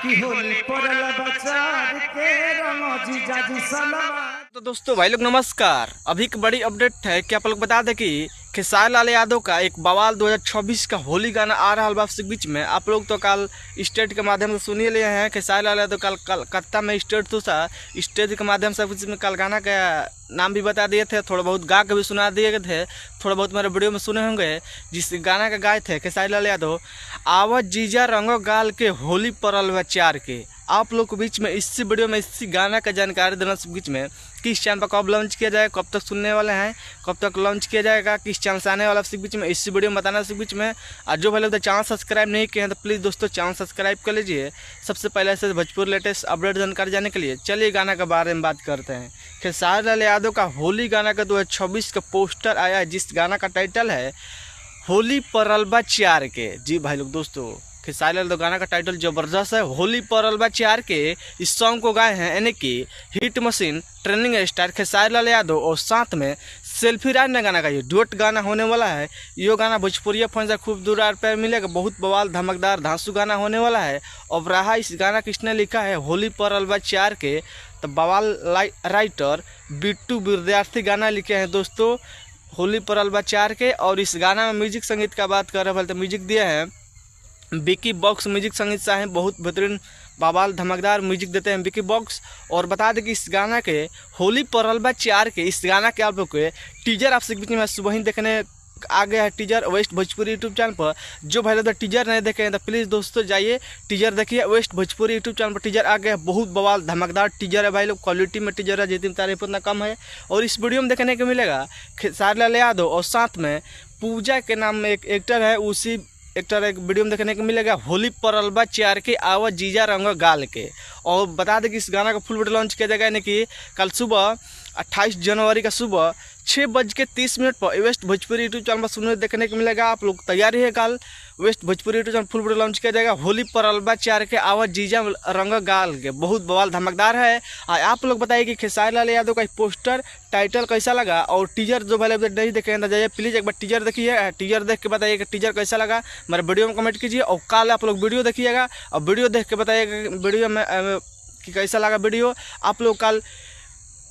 की होली पड़ल बचार के रंगो जीजा जी सलमा। तो दोस्तों भाई लोग नमस्कार। अभी एक बड़ी अपडेट है कि आप लोग बता दें कि खेसारी लाल यादव का एक बवाल 2026 का होली गाना आ रहा है आपके बीच में। आप लोग तो कल स्टेट के माध्यम से सुनिए लिए हैं। खेसारी लाल यादव कल कलकत्ता में स्टेट तो था, स्टेज के माध्यम से बीच में कल गाना का नाम भी बता दिए थे, थोड़ा बहुत गा के भी सुना दिए थे, थोड़ा बहुत मेरे वीडियो में सुने होंगे। जिस गाना का गाए थे खेसारी लाल यादव, आवत जीजा रंगो गाल के होली परल व चार के। आप लोग के बीच में इसी वीडियो में इसी गाना का जानकारी देना सब बीच में, किस चैनल पर कब लॉन्च किया जाएगा, कब तक सुनने वाले हैं, कब तक लॉन्च किया जाएगा, किस चैनल से आने वाला सब बीच में इसी वीडियो में बताना सब बीच में। और जो भाई लोग चैनल सब्सक्राइब नहीं किए हैं तो प्लीज़ दोस्तों चैनल सब्सक्राइब कर लीजिए। सबसे पहले से भोजपुर लेटेस्ट अपडेट जानकारी जाने के लिए चलिए गाना के बारे में बात करते हैं। खेसारी लाल यादव का होली गाना का 2026 का पोस्टर आया है, जिस गाना का टाइटल है होली परल बा चार के। जी भाई लोग दोस्तों, खेसारी लाल यादव गाना का टाइटल जबरदस्त है, होली परल बा चार के। इस सॉन्ग को गाए हैं यानी कि hit machine trending star Khesari Lal Yadav, और साथ में सेल्फी राज ने गाना का ये डुएट गाना होने वाला है। ये गाना भोजपुरिया फैन से खूब दूर पे मिलेगा, बहुत बवाल धमकदार धांसू गाना होने वाला है। और रहा इस गाना किसने लिखा है होली परल बा चार के, तो बवाल राइटर बिट्टू विद्यार्थी गाना लिखे हैं दोस्तों होली परल बा चार के। और इस गाना में म्यूजिक संगीत का बात कर रहे हैं तो म्यूजिक दिया है विकी बॉक्स म्यूजिक संगीत साहब, बहुत बेहतरीन बवाल धमकदार म्यूजिक देते हैं विकी बॉक्स। और बता दें कि इस गाना के होली परल बा चार के इस गाना के आप लोग के टीजर आपसे बीच में सुबह ही देखने आ गया है। Teaser west Bhojpuri YouTube channel पर। जो भाई लोग टीजर नहीं देखे हैं तो प्लीज़ दोस्तों जाइए टीजर देखिए, वेस्ट भोजपुरी यूट्यूब चैनल पर टीजर आ गया है। बहुत बवाल धमकदार टीजर है भाई लोग, क्वालिटी में टीजर है, जितनी तारीफ उतना कम है। और इस वीडियो में देखने को मिलेगा खेसारी लाल यादव और साथ में पूजा के नाम में एक एक्टर है, उसी एक्टर एक वीडियो में देखने को मिलेगा होली परल बा चार के आवत जीजा रंगो गाल के। और बता दें कि इस गाना का फुल वीडियो लॉन्च किया जाएगा यानी कि कल सुबह 28 जनवरी का सुबह 6:30 पर वेस्ट भोजपुरी यूट्यूब चैनल पर सुनने देखने को मिलेगा। आप लोग तैयारी है, कल वेस्ट भोजपुरी यूट्यूब चैनल फुल वीडियो लॉन्च किया जाएगा होली परल बा चार के आवत जीजा रंग गाल के। बहुत बवाल धमकदार है। आप लोग बताइए कि खेसारी लाल यादव का पोस्टर टाइटल कैसा लगा, और टीजर जो भाई नहीं देखे ना जाइए प्लीज़ एक बार टीजर देखिए, टीजर देख के बताइए कि टीजर कैसा लगा, मेरे वीडियो में कमेंट कीजिए। और कल आप लोग वीडियो देखिएगा और वीडियो देख के बताइएगा वीडियो में कि कैसा लगा वीडियो। आप लोग कल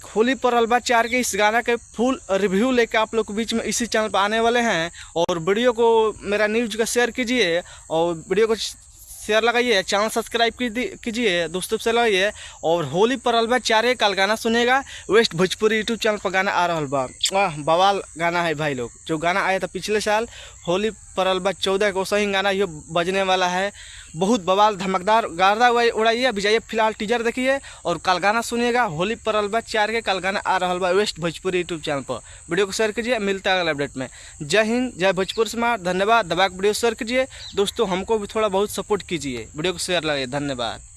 होली परल बा चार के इस गाना के फुल रिव्यू लेके आप लोग के बीच में इसी चैनल पर आने वाले हैं। और वीडियो को मेरा न्यूज़ का शेयर कीजिए और वीडियो को शेयर लगाइए, चैनल सब्सक्राइब कीजिए दोस्तों से लगाइए। और होली परल बा चार के कल गाना सुनेगा वेस्ट भोजपुरी यूट्यूब चैनल पर गाना आ रहा बा। बवाल गाना है भाई लोग। जो गाना आया था पिछले साल होली परल बा 14 को, सही गाना ये बजने वाला है। बहुत बवाल धमकदार गाना उड़ाइए। अभी जाइए फिलहाल टीजर देखिए और कल गाना सुनिएगा होली परल बा चार के। कल गाना आ रहा बा वेस्ट भोजपुरी यूट्यूब चैनल पर। वीडियो को शेयर कीजिए, मिलता है अगले अपडेट में। जय हिंद, जय भोजपुर समाज। धन्यवाद। दबा के वीडियो शेयर कीजिए दोस्तों, हमको भी थोड़ा बहुत सपोर्ट कीजिए, वीडियो को शेयर लगाइए। धन्यवाद।